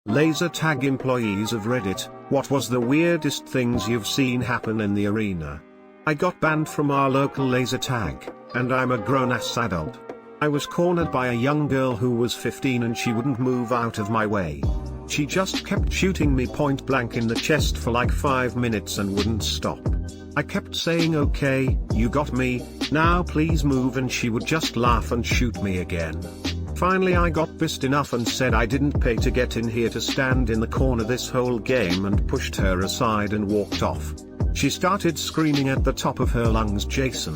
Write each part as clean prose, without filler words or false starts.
Laser tag employees of Reddit, what was the weirdest things you've seen happen in the arena? I got banned from our local laser tag, and I'm a grown-ass adult. I was cornered by a young girl who was 15 and she wouldn't move out of my way. She just kept shooting me point blank in the chest for like 5 minutes and wouldn't stop. I kept saying, "Okay, you got me, now please move," and she would just laugh and shoot me again. Finally I got pissed enough and said I didn't pay to get in here to stand in the corner this whole game, and pushed her aside and walked off. She started screaming at the top of her lungs, "Jason!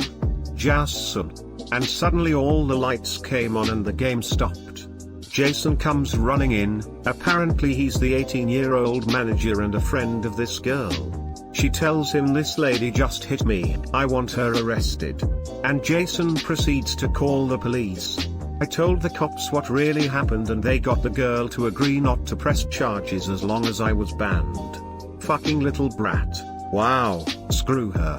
Jason!" And suddenly all the lights came on and the game stopped. Jason comes running in, apparently he's the 18-year-old manager and a friend of this girl. She tells him, "This lady just hit me, I want her arrested." And Jason proceeds to call the police. I told the cops what really happened and they got the girl to agree not to press charges as long as I was banned. Fucking little brat. Wow, screw her.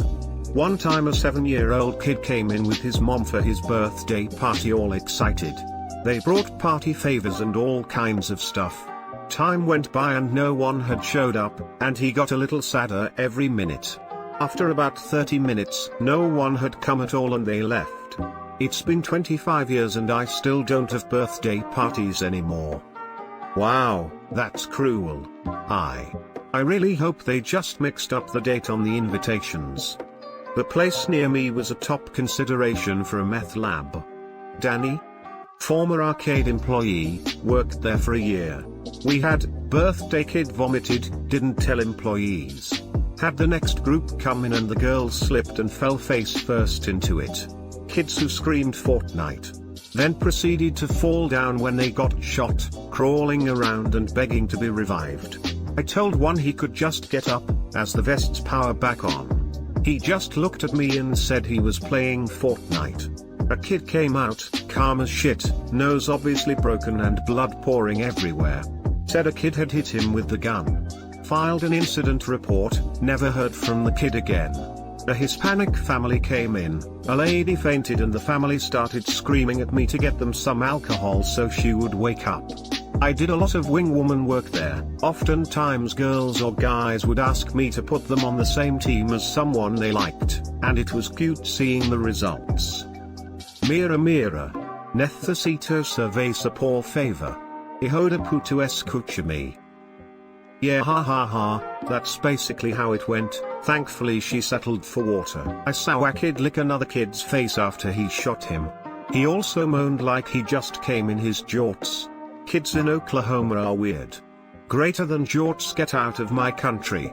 One time a 7-year-old kid came in with his mom for his birthday party all excited. They brought party favors and all kinds of stuff. Time went by and no one had showed up, and he got a little sadder every minute. After about 30 minutes, no one had come at all and they left. It's been 25 years and I still don't have birthday parties anymore. Wow, that's cruel. I really hope they just mixed up the date on the invitations. The place near me was a top consideration for a meth lab. Danny, former arcade employee, worked there for a year. We had birthday kid vomited, didn't tell employees. Had the next group come in and the girl slipped and fell face first into it. Kids who screamed Fortnite. Then proceeded to fall down when they got shot, crawling around and begging to be revived. I told one he could just get up, as the vest's power back on. He just looked at me and said he was playing Fortnite. A kid came out, calm as shit, nose obviously broken and blood pouring everywhere. Said a kid had hit him with the gun. Filed an incident report, never heard from the kid again. A Hispanic family came in, a lady fainted and the family started screaming at me to get them some alcohol so she would wake up. I did a lot of wing woman work there. Oftentimes girls or guys would ask me to put them on the same team as someone they liked, and it was cute seeing the results. Mira mira. Necesito cerveza por favor. Hijo de puto escúchame. Yeah, ha ha ha, that's basically how it went. Thankfully she settled for water. I saw a kid lick another kid's face after he shot him. He also moaned like he just came in his jorts. Kids in Oklahoma are weird. Greater than jorts, get out of my country.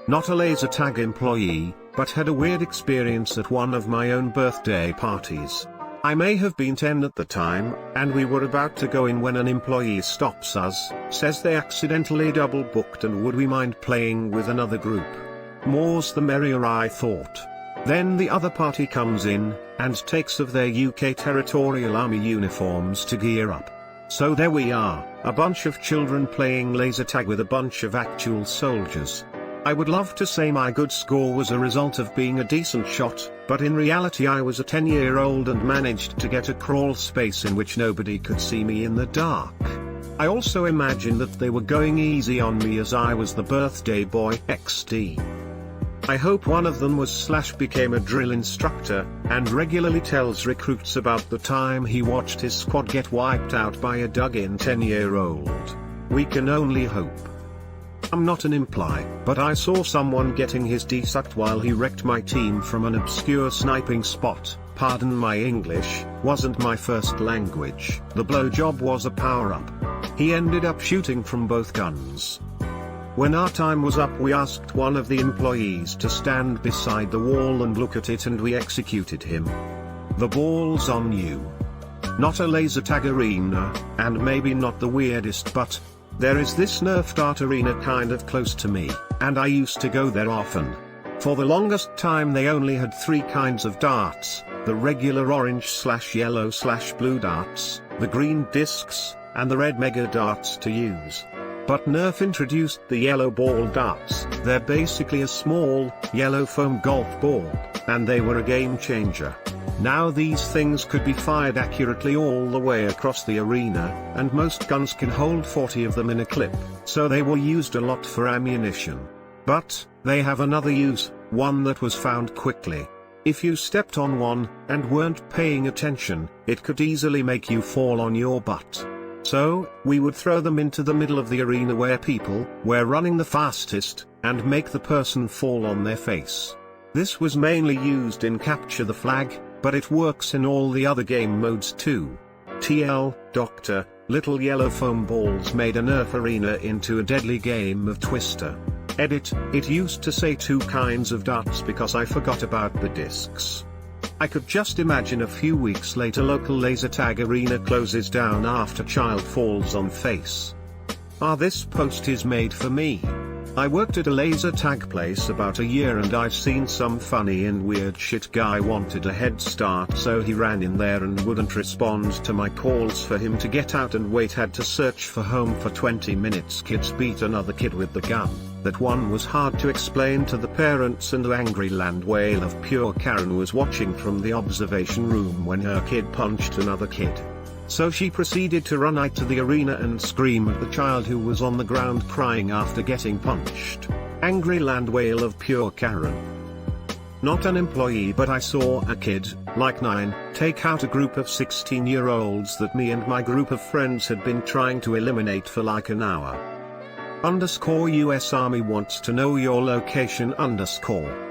Not a laser tag employee, but had a weird experience at one of my own birthday parties. I may have been 10 at the time, and we were about to go in when an employee stops us, says they accidentally double booked and would we mind playing with another group. More's the merrier, I thought. Then the other party comes in, and takes of their UK Territorial Army uniforms to gear up. So there we are, a bunch of children playing laser tag with a bunch of actual soldiers. I would love to say my good score was a result of being a decent shot, but in reality I was a 10-year-old and managed to get a crawl space in which nobody could see me in the dark. I also imagine that they were going easy on me as I was the birthday boy XD. I hope one of them was / became a drill instructor, and regularly tells recruits about the time he watched his squad get wiped out by a dug-in 10-year-old. We can only hope. I'm not an imply, but I saw someone getting his D sucked while he wrecked my team from an obscure sniping spot. Pardon my English, wasn't my first language. The blowjob was a power-up. He ended up shooting from both guns. When our time was up we asked one of the employees to stand beside the wall and look at it and we executed him. The ball's on you. Not a laser tag arena, and maybe not the weirdest, but there is this Nerf dart arena kind of close to me, and I used to go there often. For the longest time they only had 3 kinds of darts, the regular orange/yellow/blue darts, the green discs, and the red mega darts to use. But Nerf introduced the yellow ball darts. They're basically a small, yellow foam golf ball, and they were a game changer. Now these things could be fired accurately all the way across the arena, and most guns can hold 40 of them in a clip, so they were used a lot for ammunition. But, they have another use, one that was found quickly. If you stepped on one, and weren't paying attention, it could easily make you fall on your butt. So, we would throw them into the middle of the arena where people were running the fastest, and make the person fall on their face. This was mainly used in Capture the Flag, but it works in all the other game modes too. TL, Dr. Little Yellow Foam Balls made an Earth Arena into a deadly game of Twister. Edit, it used to say 2 kinds of darts because I forgot about the discs. I could just imagine a few weeks later local laser tag arena closes down after child falls on face. This post is made for me. I worked at a laser tag place about a year and I've seen some funny and weird shit. Guy wanted a head start so he ran in there and wouldn't respond to my calls for him to get out and wait, had to search for home for 20 minutes. Kids beat another kid with the gun. That one was hard to explain to the parents, and the angry land whale of pure Karen was watching from the observation room when her kid punched another kid. So she proceeded to run out to the arena and scream at the child who was on the ground crying after getting punched. Angry land whale of pure Karen. Not an employee, but I saw a kid, like 9, take out a group of 16-year-olds that me and my group of friends had been trying to eliminate for like an hour. _US Army wants to know your location _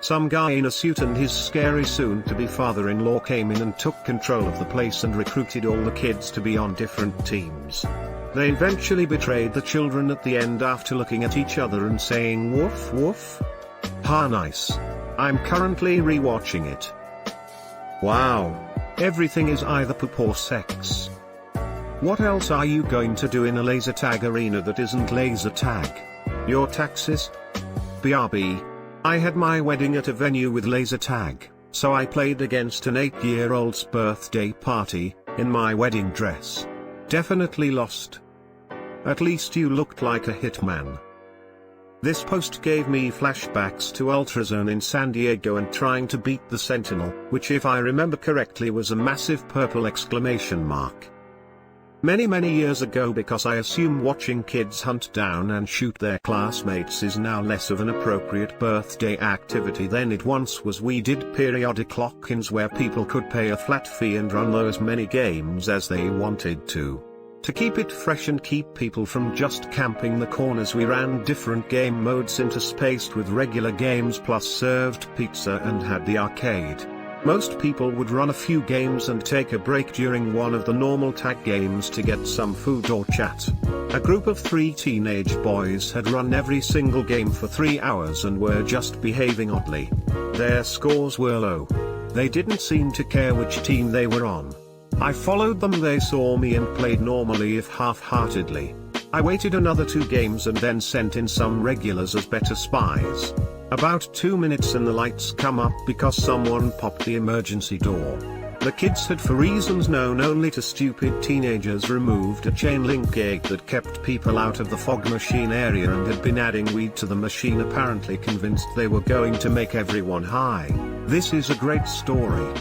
Some guy in a suit and his scary soon-to-be father-in-law came in and took control of the place and recruited all the kids to be on different teams. They eventually betrayed the children at the end after looking at each other and saying woof woof. Ha, nice. I'm currently rewatching it. Wow. Everything is either poop or sex. What else are you going to do in a laser tag arena that isn't laser tag? Your taxes? BRB. I had my wedding at a venue with laser tag, so I played against an 8-year-old's birthday party, in my wedding dress. Definitely lost. At least you looked like a hitman. This post gave me flashbacks to Ultrazone in San Diego and trying to beat the Sentinel, which if I remember correctly was a massive purple exclamation mark. Many years ago, because I assume watching kids hunt down and shoot their classmates is now less of an appropriate birthday activity than it once was. We did periodic lock-ins where people could pay a flat fee and run as many games as they wanted to. To keep it fresh and keep people from just camping the corners, we ran different game modes interspaced with regular games plus served pizza and had the arcade. Most people would run a few games and take a break during one of the normal tag games to get some food or chat. A group of 3 teenage boys had run every single game for 3 hours and were just behaving oddly. Their scores were low. They didn't seem to care which team they were on. I followed them, they saw me and played normally if half-heartedly. I waited another 2 games and then sent in some regulars as better spies. About 2 minutes and the lights come up because someone popped the emergency door. The kids had, for reasons known only to stupid teenagers, removed a chain link gate that kept people out of the fog machine area and had been adding weed to the machine, apparently convinced they were going to make everyone high. This is a great story.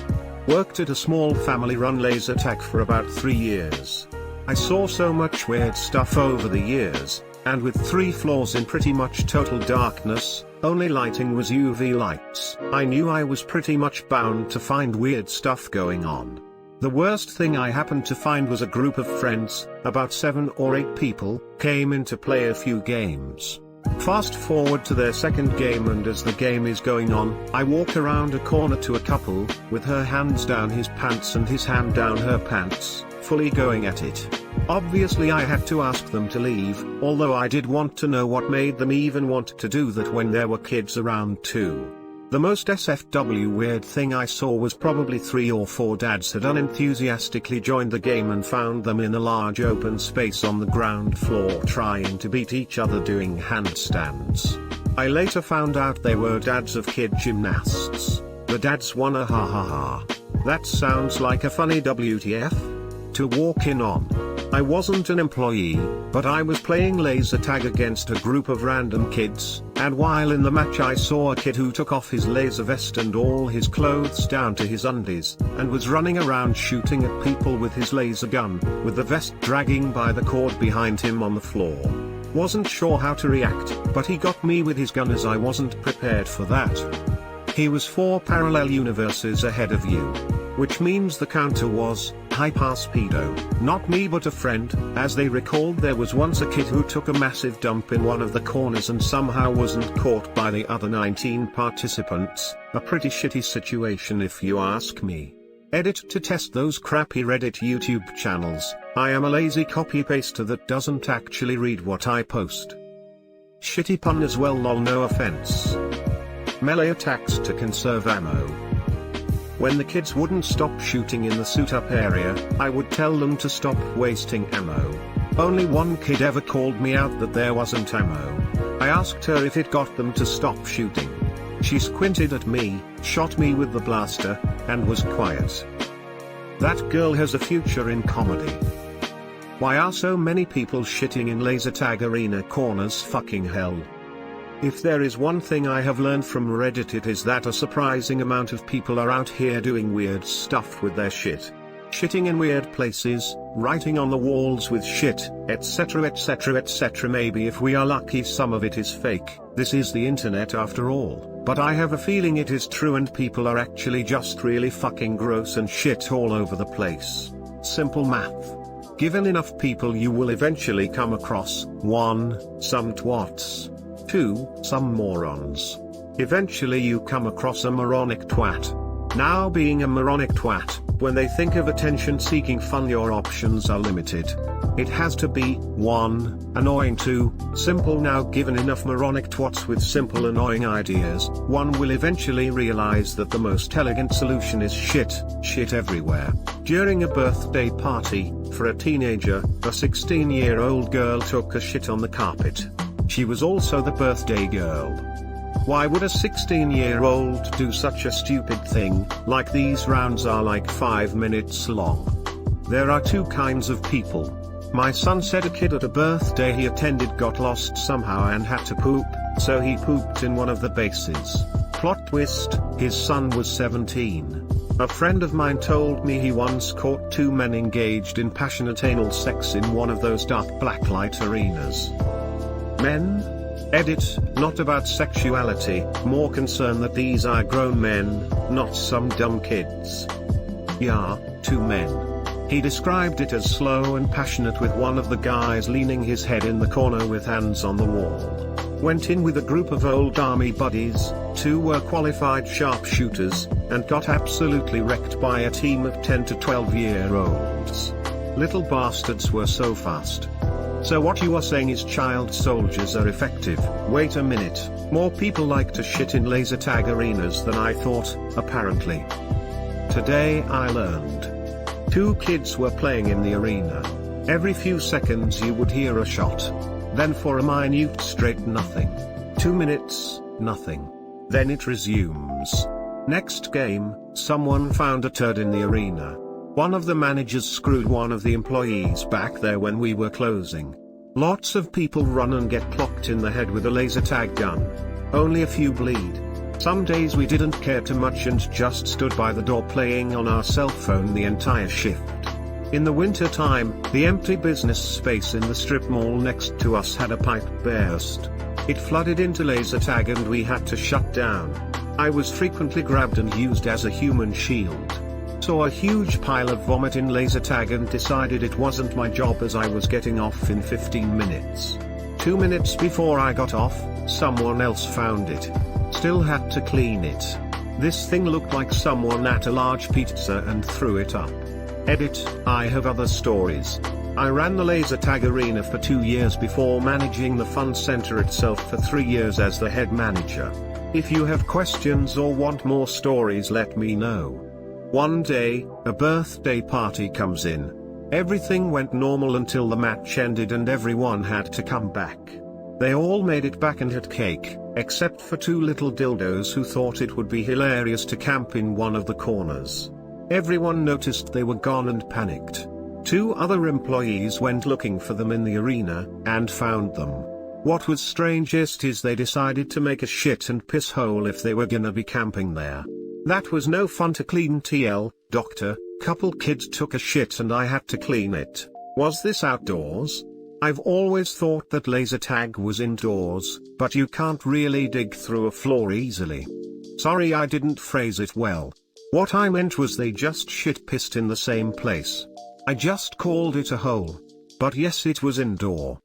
Worked at a small family-run laser tag for about 3 years. I saw so much weird stuff over the years, and with 3 floors in pretty much total darkness, only lighting was UV lights, I knew I was pretty much bound to find weird stuff going on. The worst thing I happened to find was a group of friends, about 7 or 8 people, came in to play a few games. Fast forward to their second game, and as the game is going on, I walk around a corner to a couple, with her hands down his pants and his hand down her pants, fully going at it. Obviously I had to ask them to leave, although I did want to know what made them even want to do that when there were kids around too. The most SFW weird thing I saw was probably 3 or 4 dads had unenthusiastically joined the game and found them in a large open space on the ground floor trying to beat each other doing handstands. I later found out they were dads of kid gymnasts. The dads won a ha ha ha. That sounds like a funny WTF to walk in on. I wasn't an employee, but I was playing laser tag against a group of random kids, and while in the match I saw a kid who took off his laser vest and all his clothes down to his undies, and was running around shooting at people with his laser gun, with the vest dragging by the cord behind him on the floor. Wasn't sure how to react, but he got me with his gun as I wasn't prepared for that. He was 4 parallel universes ahead of you. Which means the counter was, hyper speedo, not me but a friend, as they recalled there was once a kid who took a massive dump in one of the corners and somehow wasn't caught by the other 19 participants, a pretty shitty situation if you ask me. Edit to test those crappy Reddit YouTube channels, I am a lazy copy-paster that doesn't actually read what I post. Shitty pun as well lol no offense. Melee attacks to conserve ammo. When the kids wouldn't stop shooting in the suit-up area, I would tell them to stop wasting ammo. Only one kid ever called me out that there wasn't ammo. I asked her if it got them to stop shooting. She squinted at me, shot me with the blaster, and was quiet. That girl has a future in comedy. Why are so many people shitting in laser tag arena corners? Fucking hell. If there is one thing I have learned from Reddit, it is that a surprising amount of people are out here doing weird stuff with their shit. Shitting in weird places, writing on the walls with shit, etc etc etc. Maybe if we are lucky some of it is fake, this is the internet after all, but I have a feeling it is true and people are actually just really fucking gross and shit all over the place. Simple math. Given enough people you will eventually come across, 1, some twats. 2, some morons. Eventually you come across a moronic twat. Now being a moronic twat, when they think of attention-seeking fun your options are limited. It has to be, 1, annoying, 2, simple. Now given enough moronic twats with simple annoying ideas, one will eventually realize that the most elegant solution is shit everywhere. During a birthday party, for a teenager, a 16-year-old girl took a shit on the carpet. She was also the birthday girl. Why would a 16-year-old do such a stupid thing? Like, these rounds are like 5 minutes long. There are 2 kinds of people. My son said a kid at a birthday he attended got lost somehow and had to poop, so he pooped in one of the bases. Plot twist, his son was 17. A friend of mine told me he once caught 2 men engaged in passionate anal sex in one of those dark blacklight arenas. Men? Edit, not about sexuality, more concerned that these are grown men, not some dumb kids. Yeah, 2 men. He described it as slow and passionate, with one of the guys leaning his head in the corner with hands on the wall. Went in with a group of old army buddies, 2 were qualified sharpshooters, and got absolutely wrecked by a team of 10 to 12-year-olds. Little bastards were so fast. So what you are saying is child soldiers are effective? Wait a minute, more people like to shit in laser tag arenas than I thought, apparently. Today I learned. 2 kids were playing in the arena. Every few seconds you would hear a shot. Then for a minute straight nothing. 2 minutes, nothing. Then it resumes. Next game, someone found a turd in the arena. One of the managers screwed one of the employees back there when we were closing. Lots of people run and get clocked in the head with a laser tag gun. Only a few bleed. Some days we didn't care too much and just stood by the door playing on our cell phone the entire shift. In the winter time, the empty business space in the strip mall next to us had a pipe burst. It flooded into laser tag and we had to shut down. I was frequently grabbed and used as a human shield. Saw a huge pile of vomit in laser tag and decided it wasn't my job as I was getting off in 15 minutes. 2 minutes before I got off, someone else found it. Still had to clean it. This thing looked like someone ate a large pizza and threw it up. Edit, I have other stories. I ran the laser tag arena for 2 years before managing the fun center itself for 3 years as the head manager. If you have questions or want more stories, let me know. One day, a birthday party comes in. Everything went normal until the match ended and everyone had to come back. They all made it back and had cake, except for 2 little dildos who thought it would be hilarious to camp in one of the corners. Everyone noticed they were gone and panicked. 2 other employees went looking for them in the arena, and found them. What was strangest is they decided to make a shit and piss hole if they were gonna be camping there. That was no fun to clean TL, doctor. Couple kids took a shit and I had to clean it. Was this outdoors? I've always thought that laser tag was indoors, but you can't really dig through a floor easily. Sorry I didn't phrase it well. What I meant was they just shit pissed in the same place. I just called it a hole. But yes, it was indoor.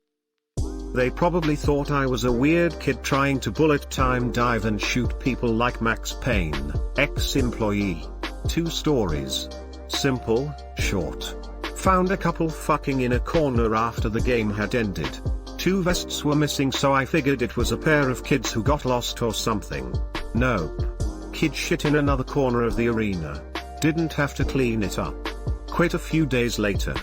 They probably thought I was a weird kid trying to bullet time dive and shoot people like Max Payne, ex-employee. 2 stories. Simple, short. Found a couple fucking in a corner after the game had ended. 2 vests were missing, so I figured it was a pair of kids who got lost or something. Nope. Kid shit in another corner of the arena. Didn't have to clean it up. Quit a few days later.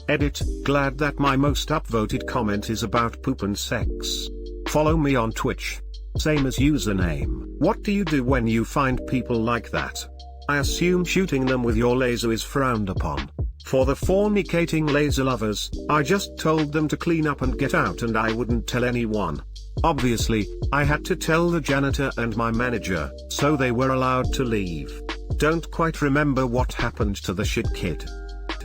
Edit, glad that my most upvoted comment is about poop and sex. Follow me on Twitch. Same as username. What do you do when you find people like that? I assume shooting them with your laser is frowned upon. For the fornicating laser lovers, I just told them to clean up and get out, and I wouldn't tell anyone. Obviously, I had to tell the janitor and my manager, so they were allowed to leave. Don't quite remember what happened to the shit kid.